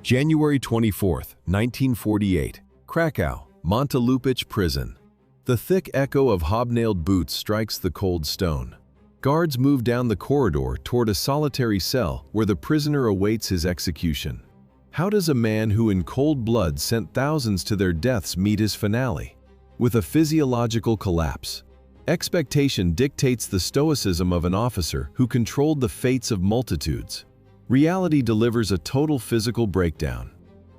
January 24, 1948, Krakow, Montelupich Prison. The thick echo of hobnailed boots strikes the cold stone. Guards move down the corridor toward a solitary cell where the prisoner awaits his execution. How does a man who in cold blood sent thousands to their deaths meet his finale? With a physiological collapse. Expectation dictates the stoicism of an officer who controlled the fates of multitudes. Reality delivers a total physical breakdown.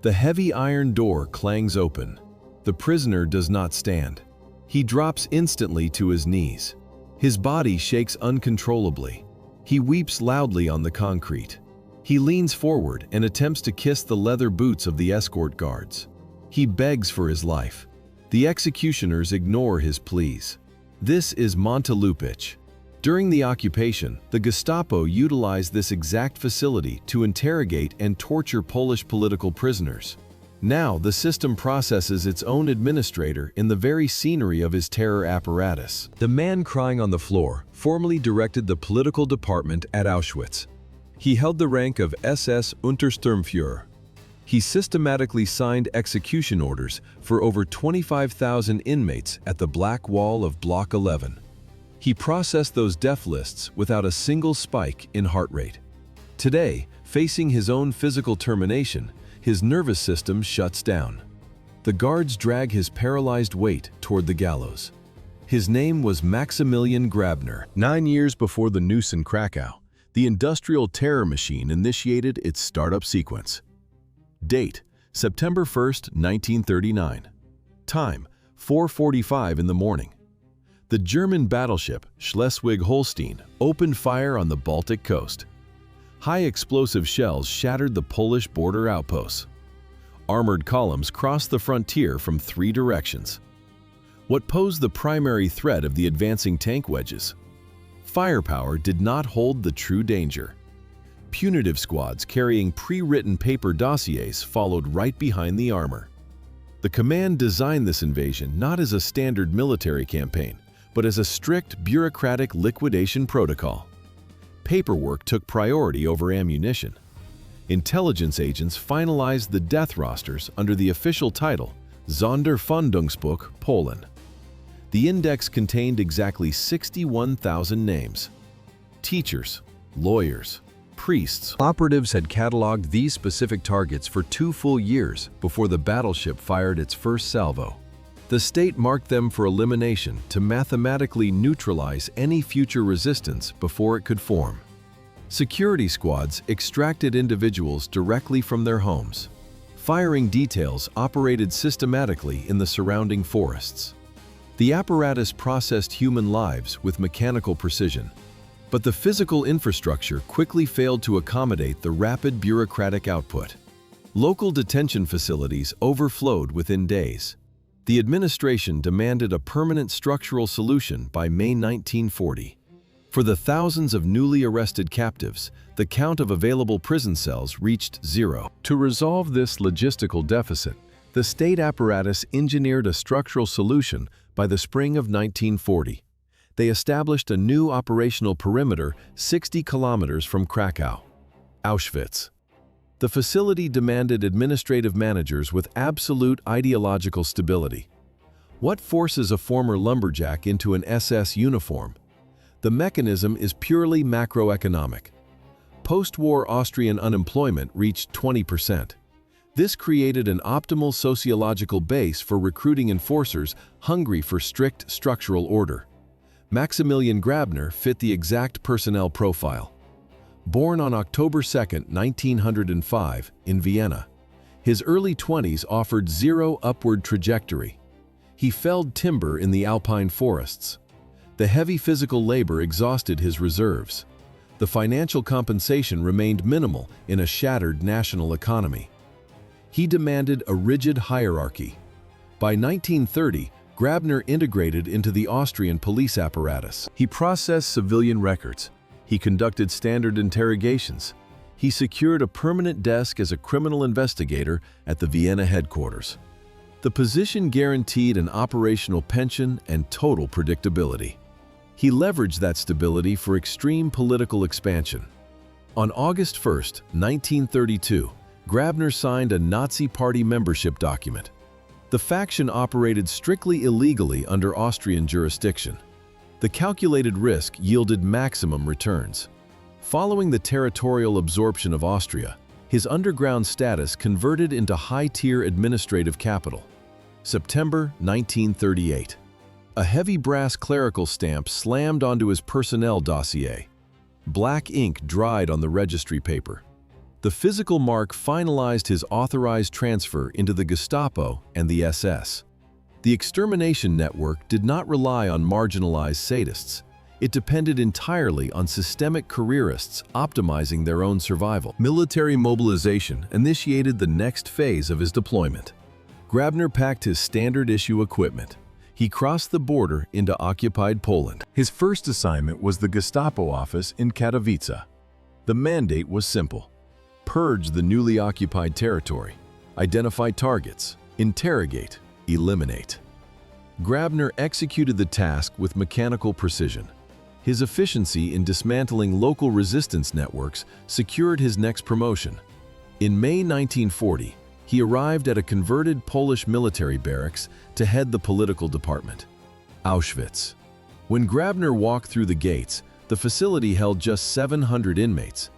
The heavy iron door clangs open. The prisoner does not stand. He drops instantly to his knees. His body shakes uncontrollably. He weeps loudly on the concrete. He leans forward and attempts to kiss the leather boots of the escort guards. He begs for his life. The executioners ignore his pleas. This is Montelupich. During the occupation, the Gestapo utilized this exact facility to interrogate and torture Polish political prisoners. Now, the system processes its own administrator in the very scenery of his terror apparatus. The man crying on the floor formerly directed the political department at Auschwitz. He held the rank of SS Untersturmführer. He systematically signed execution orders for over 25,000 inmates at the Black Wall of Block 11. He processed those death lists without a single spike in heart rate. Today, facing his own physical termination, his nervous system shuts down. The guards drag his paralyzed weight toward the gallows. His name was Maximilian Grabner. 9 years before the noose in Krakow, the industrial terror machine initiated its startup sequence. Date: September 1, 1939. Time: 4:45 in the morning. The German battleship Schleswig-Holstein opened fire on the Baltic coast. High explosive shells shattered the Polish border outposts. Armored columns crossed the frontier from 3 directions. What posed the primary threat of the advancing tank wedges? Firepower did not hold the true danger. Punitive squads carrying pre-written paper dossiers followed right behind the armor. The command designed this invasion not as a standard military campaign, but as a strict bureaucratic liquidation protocol. Paperwork took priority over ammunition. Intelligence agents finalized the death rosters under the official title Sonderfahndungsbuch Polen. The index contained exactly 61,000 names. Teachers, lawyers, priests. Operatives had cataloged these specific targets for 2 full years before the battleship fired its first salvo. The state marked them for elimination to mathematically neutralize any future resistance before it could form. Security squads extracted individuals directly from their homes. Firing details operated systematically in the surrounding forests. The apparatus processed human lives with mechanical precision, but the physical infrastructure quickly failed to accommodate the rapid bureaucratic output. Local detention facilities overflowed within days. The administration demanded a permanent structural solution by May 1940. For the thousands of newly arrested captives, the count of available prison cells reached 0. To resolve this logistical deficit, the state apparatus engineered a structural solution by the spring of 1940. They established a new operational perimeter 60 kilometers from Krakow, Auschwitz. The facility demanded administrative managers with absolute ideological stability. What forces a former lumberjack into an SS uniform? The mechanism is purely macroeconomic. Post-war Austrian unemployment reached 20%. This created an optimal sociological base for recruiting enforcers hungry for strict structural order. Maximilian Grabner fit the exact personnel profile. Born on October 2, 1905, in Vienna, his early 20s offered zero upward trajectory. He felled timber in the alpine forests. The heavy physical labor exhausted his reserves. The financial compensation remained minimal in a shattered national economy. He demanded a rigid hierarchy. By 1930, Grabner integrated into the Austrian police apparatus. He processed civilian records. He conducted standard interrogations. He secured a permanent desk as a criminal investigator at the Vienna headquarters. The position guaranteed an operational pension and total predictability. He leveraged that stability for extreme political expansion. On August 1, 1932, Grabner signed a Nazi Party membership document. The faction operated strictly illegally under Austrian jurisdiction. The calculated risk yielded maximum returns. Following the territorial absorption of Austria, his underground status converted into high-tier administrative capital. September 1938. A heavy brass clerical stamp slammed onto his personnel dossier. Black ink dried on the registry paper. The physical mark finalized his authorized transfer into the Gestapo and the SS. The extermination network did not rely on marginalized sadists. It depended entirely on systemic careerists optimizing their own survival. Military mobilization initiated the next phase of his deployment. Grabner packed his standard-issue equipment. He crossed the border into occupied Poland. His first assignment was the Gestapo office in Katowice. The mandate was simple: purge the newly occupied territory, identify targets, interrogate, eliminate. Grabner executed the task with mechanical precision. His efficiency in dismantling local resistance networks secured his next promotion. In May 1940, he arrived at a converted Polish military barracks to head the political department, Auschwitz. When Grabner walked through the gates, the facility held just 700 inmates.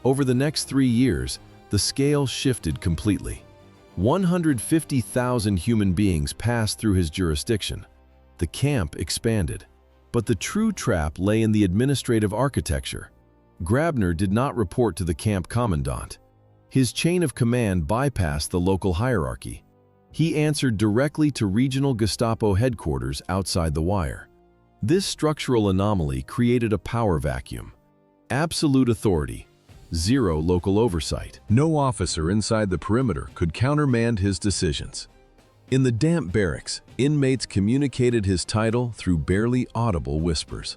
Over the next 3 years, the scale shifted completely. 150,000 human beings passed through his jurisdiction. The camp expanded. But the true trap lay in the administrative architecture. Grabner did not report to the camp commandant. His chain of command bypassed the local hierarchy. He answered directly to regional Gestapo headquarters outside the wire. This structural anomaly created a power vacuum. Absolute authority, zero local oversight. No officer inside the perimeter could countermand his decisions. In the damp barracks, inmates communicated his title through barely audible whispers.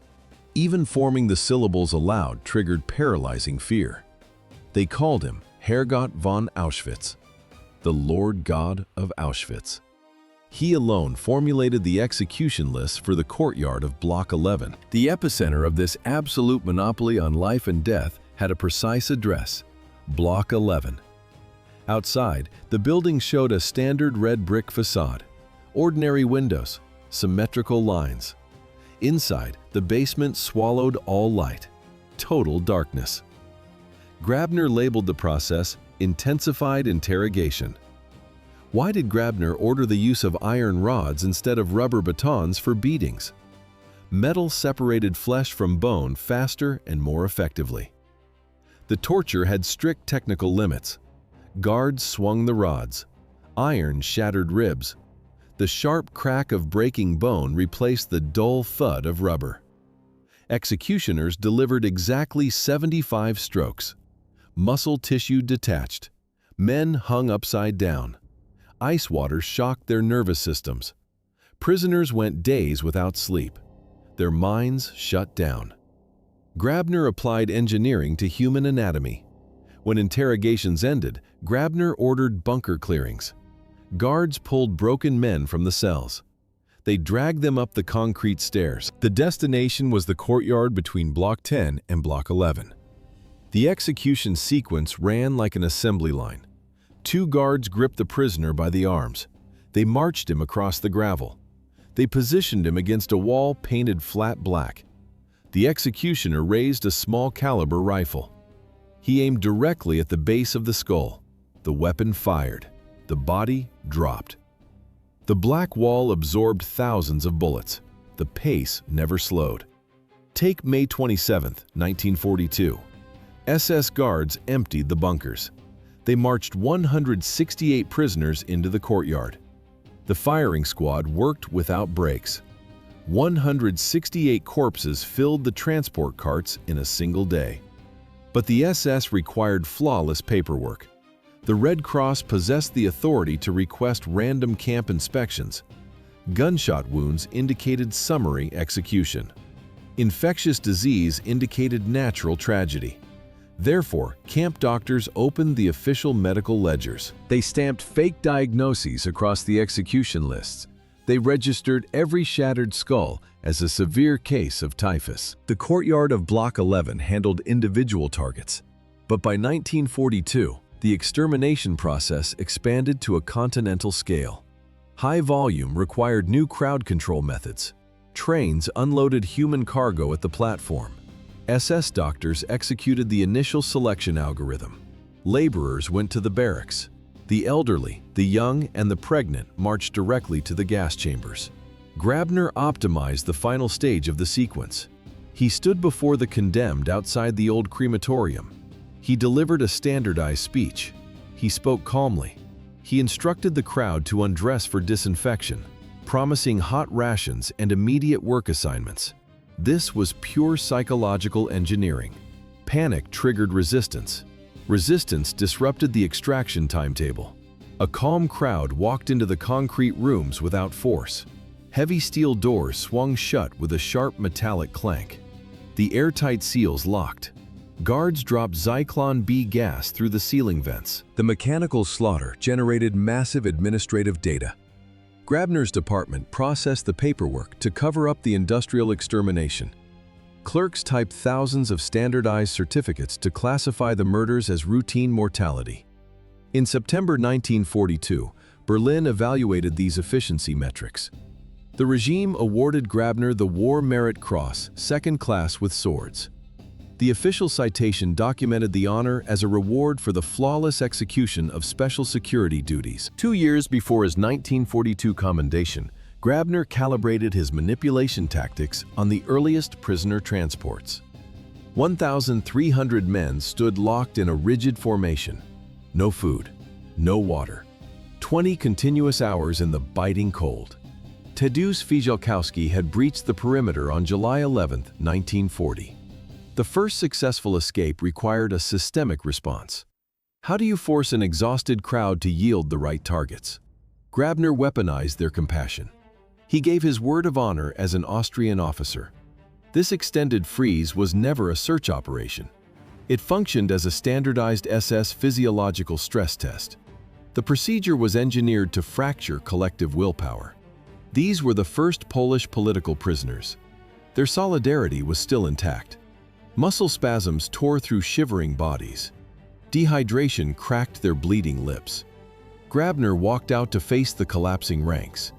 Even forming the syllables aloud triggered paralyzing fear. They called him Herrgott von Auschwitz, the Lord God of Auschwitz. He alone formulated the execution list for the courtyard of Block 11. The epicenter of this absolute monopoly on life and death had a precise address: Block 11. Outside, the building showed a standard red brick facade, ordinary windows, symmetrical lines. Inside, the basement swallowed all light, total darkness. Grabner labeled the process intensified interrogation. Why did Grabner order the use of iron rods instead of rubber batons for beatings? Metal separated flesh from bone faster and more effectively. The torture had strict technical limits. Guards swung the rods. Iron shattered ribs. The sharp crack of breaking bone replaced the dull thud of rubber. Executioners delivered exactly 75 strokes. Muscle tissue detached. Men hung upside down. Ice water shocked their nervous systems. Prisoners went days without sleep. Their minds shut down. Grabner applied engineering to human anatomy. When interrogations ended, Grabner ordered bunker clearings. Guards pulled broken men from the cells. They dragged them up the concrete stairs. The destination was the courtyard between Block 10 and Block 11. The execution sequence ran like an assembly line. 2 guards gripped the prisoner by the arms. They marched him across the gravel. They positioned him against a wall painted flat black. The executioner raised a small caliber rifle. He aimed directly at the base of the skull. The weapon fired. The body dropped. The black wall absorbed thousands of bullets. The pace never slowed. Take May 27, 1942. SS guards emptied the bunkers. They marched 168 prisoners into the courtyard. The firing squad worked without breaks. 168 corpses filled the transport carts in a single day. But the SS required flawless paperwork. The Red Cross possessed the authority to request random camp inspections. Gunshot wounds indicated summary execution. Infectious disease indicated natural tragedy. Therefore, camp doctors opened the official medical ledgers. They stamped fake diagnoses across the execution lists. They registered every shattered skull as a severe case of typhus. The courtyard of Block 11 handled individual targets. But by 1942, The extermination process expanded to a continental scale. High volume required new crowd control methods. Trains unloaded human cargo at the platform. SS doctors executed the initial selection algorithm. Laborers went to the barracks. The elderly, the young, and the pregnant marched directly to the gas chambers. Grabner optimized the final stage of the sequence. He stood before the condemned outside the old crematorium. He delivered a standardized speech. He spoke calmly. He instructed the crowd to undress for disinfection, promising hot rations and immediate work assignments. This was pure psychological engineering. Panic triggered resistance. Resistance disrupted the extraction timetable. A calm crowd walked into the concrete rooms without force. Heavy steel doors swung shut with a sharp metallic clank. The airtight seals locked. Guards dropped Zyklon B gas through the ceiling vents. The mechanical slaughter generated massive administrative data. Grabner's department processed the paperwork to cover up the industrial extermination. Clerks typed thousands of standardized certificates to classify the murders as routine mortality. In September 1942, Berlin evaluated these efficiency metrics. The regime awarded Grabner the War Merit Cross, second class with swords. The official citation documented the honor as a reward for the flawless execution of special security duties. 2 years before his 1942 commendation, Grabner calibrated his manipulation tactics on the earliest prisoner transports. 1,300 men stood locked in a rigid formation. No food, no water. 20 continuous hours in the biting cold. Tadeusz Fijalkowski had breached the perimeter on July 11, 1940. The first successful escape required a systemic response. How do you force an exhausted crowd to yield the right targets? Grabner weaponized their compassion. He gave his word of honor as an Austrian officer. This extended freeze was never a search operation. It functioned as a standardized SS physiological stress test. The procedure was engineered to fracture collective willpower. These were the first Polish political prisoners. Their solidarity was still intact. Muscle spasms tore through shivering bodies. Dehydration cracked their bleeding lips. Grabner walked out to face the collapsing ranks.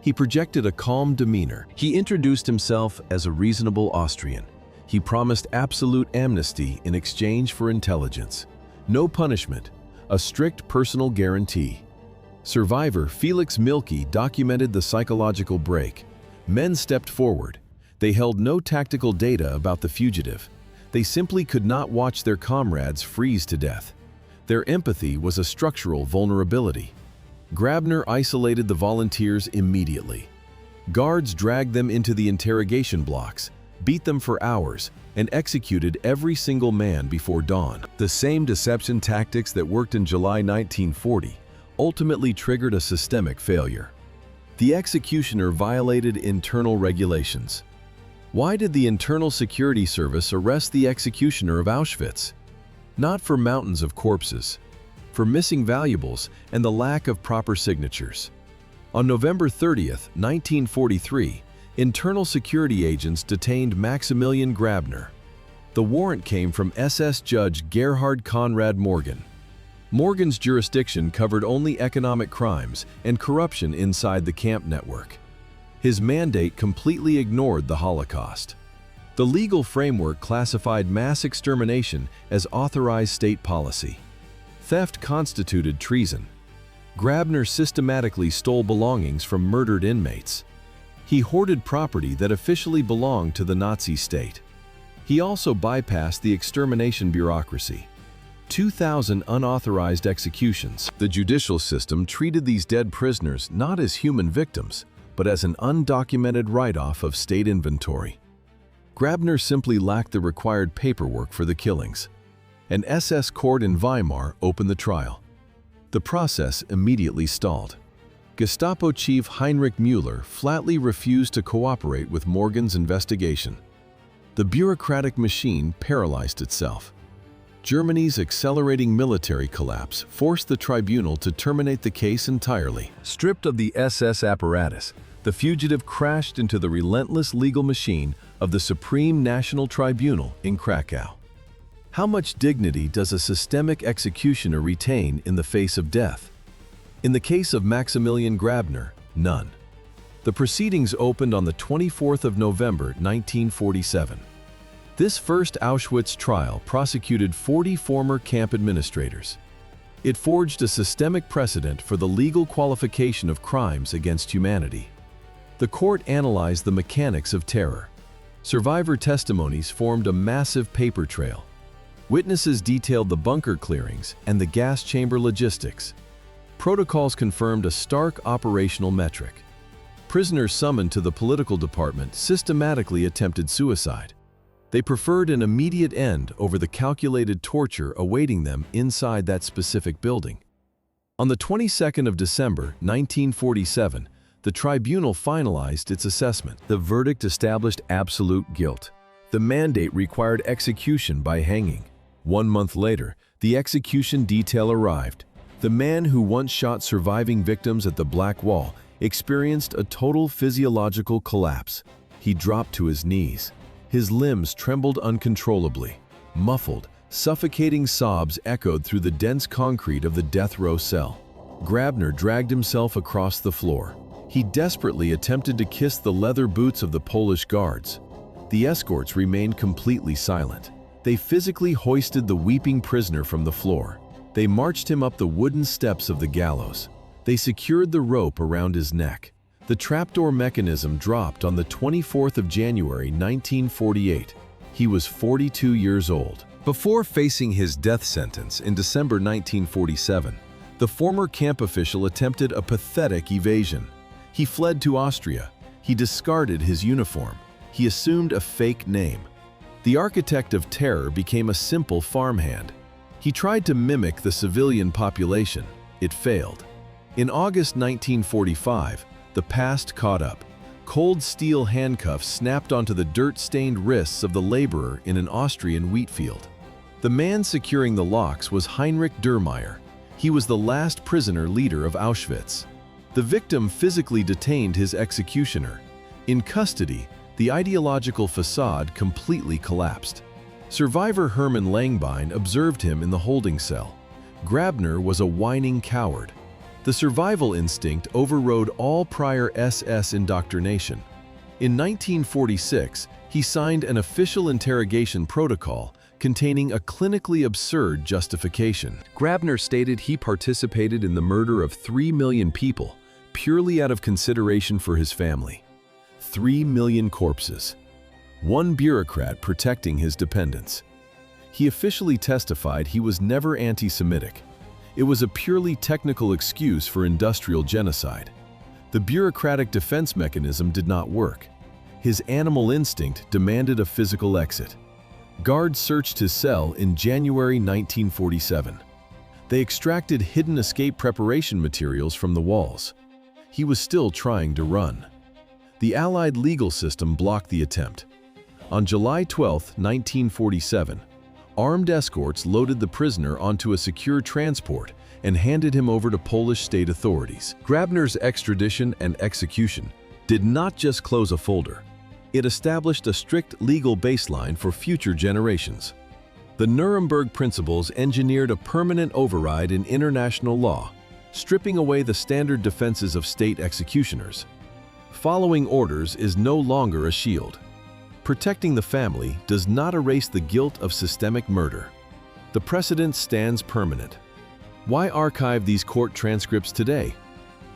He projected a calm demeanor. He introduced himself as a reasonable Austrian. He promised absolute amnesty in exchange for intelligence. No punishment, a strict personal guarantee. Survivor Felix Milke documented the psychological break. Men stepped forward. They held no tactical data about the fugitive. They simply could not watch their comrades freeze to death. Their empathy was a structural vulnerability. Grabner isolated the volunteers immediately. Guards dragged them into the interrogation blocks, beat them for hours, and executed every single man before dawn. The same deception tactics that worked in July 1940 ultimately triggered a systemic failure. The executioner violated internal regulations. Why did the Internal Security Service arrest the executioner of Auschwitz? Not for mountains of corpses, for missing valuables and the lack of proper signatures. On November 30, 1943, internal security agents detained Maximilian Grabner. The warrant came from SS Judge Gerhard Conrad Morgan. Morgan's jurisdiction covered only economic crimes and corruption inside the camp network. His mandate completely ignored the Holocaust. The legal framework classified mass extermination as authorized state policy. Theft constituted treason. Grabner systematically stole belongings from murdered inmates. He hoarded property that officially belonged to the Nazi state. He also bypassed the extermination bureaucracy. 2,000 unauthorized executions. The judicial system treated these dead prisoners not as human victims, but as an undocumented write-off of state inventory. Grabner simply lacked the required paperwork for the killings. An SS court in Weimar opened the trial. The process immediately stalled. Gestapo chief Heinrich Müller flatly refused to cooperate with Morgan's investigation. The bureaucratic machine paralyzed itself. Germany's accelerating military collapse forced the tribunal to terminate the case entirely. Stripped of the SS apparatus, the fugitive crashed into the relentless legal machine of the Supreme National Tribunal in Krakow. How much dignity does a systemic executioner retain in the face of death? In the case of Maximilian Grabner, none. The proceedings opened on the 24th of November, 1947. This first Auschwitz trial prosecuted 40 former camp administrators. It forged a systemic precedent for the legal qualification of crimes against humanity. The court analyzed the mechanics of terror. Survivor testimonies formed a massive paper trail. Witnesses detailed the bunker clearings and the gas chamber logistics. Protocols confirmed a stark operational metric. Prisoners summoned to the political department systematically attempted suicide. They preferred an immediate end over the calculated torture awaiting them inside that specific building. On the 22nd of December, 1947, the tribunal finalized its assessment. The verdict established absolute guilt. The mandate required execution by hanging. 1 month later, the execution detail arrived. The man who once shot surviving victims at the Black Wall experienced a total physiological collapse. He dropped to his knees. His limbs trembled uncontrollably. Muffled, suffocating sobs echoed through the dense concrete of the death row cell. Grabner dragged himself across the floor. He desperately attempted to kiss the leather boots of the Polish guards. The escorts remained completely silent. They physically hoisted the weeping prisoner from the floor. They marched him up the wooden steps of the gallows. They secured the rope around his neck. The trapdoor mechanism dropped on the 24th of January, 1948. He was 42 years old. Before facing his death sentence in December 1947, the former camp official attempted a pathetic evasion. He fled to Austria. He discarded his uniform. He assumed a fake name. The architect of terror became a simple farmhand. He tried to mimic the civilian population. It failed. In August 1945, the past caught up. Cold steel handcuffs snapped onto the dirt-stained wrists of the laborer in an Austrian wheat field. The man securing the locks was Heinrich Dürrmayer. He was the last prisoner leader of Auschwitz. The victim physically detained his executioner. In custody, the ideological facade completely collapsed. Survivor Hermann Langbein observed him in the holding cell. Grabner was a whining coward. The survival instinct overrode all prior SS indoctrination. In 1946, he signed an official interrogation protocol containing a clinically absurd justification. Grabner stated he participated in the murder of 3 million people purely out of consideration for his family. 3 million corpses. One bureaucrat protecting his dependents. He officially testified he was never anti-Semitic. It was a purely technical excuse for industrial genocide. The bureaucratic defense mechanism did not work. His animal instinct demanded a physical exit. Guards searched his cell in January 1947. They extracted hidden escape preparation materials from the walls. He was still trying to run. The Allied legal system blocked the attempt. On July 12, 1947, armed escorts loaded the prisoner onto a secure transport and handed him over to Polish state authorities. Grabner's extradition and execution did not just close a folder. It established a strict legal baseline for future generations. The Nuremberg principles engineered a permanent override in international law, stripping away the standard defenses of state executioners. Following orders is no longer a shield. Protecting the family does not erase the guilt of systemic murder. The precedent stands permanent. Why archive these court transcripts today?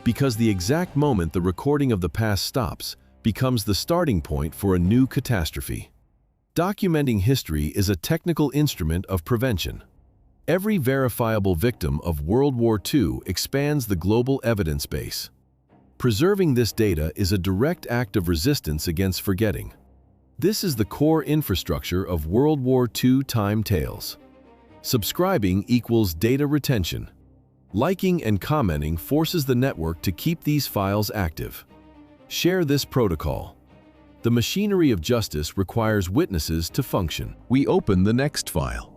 Because the exact moment the recording of the past stops becomes the starting point for a new catastrophe. Documenting history is a technical instrument of prevention. Every verifiable victim of World War II expands the global evidence base. Preserving this data is a direct act of resistance against forgetting. This is the core infrastructure of World War II time tales. Subscribing equals data retention. Liking and commenting forces the network to keep these files active. Share this protocol. The machinery of justice requires witnesses to function. We open the next file.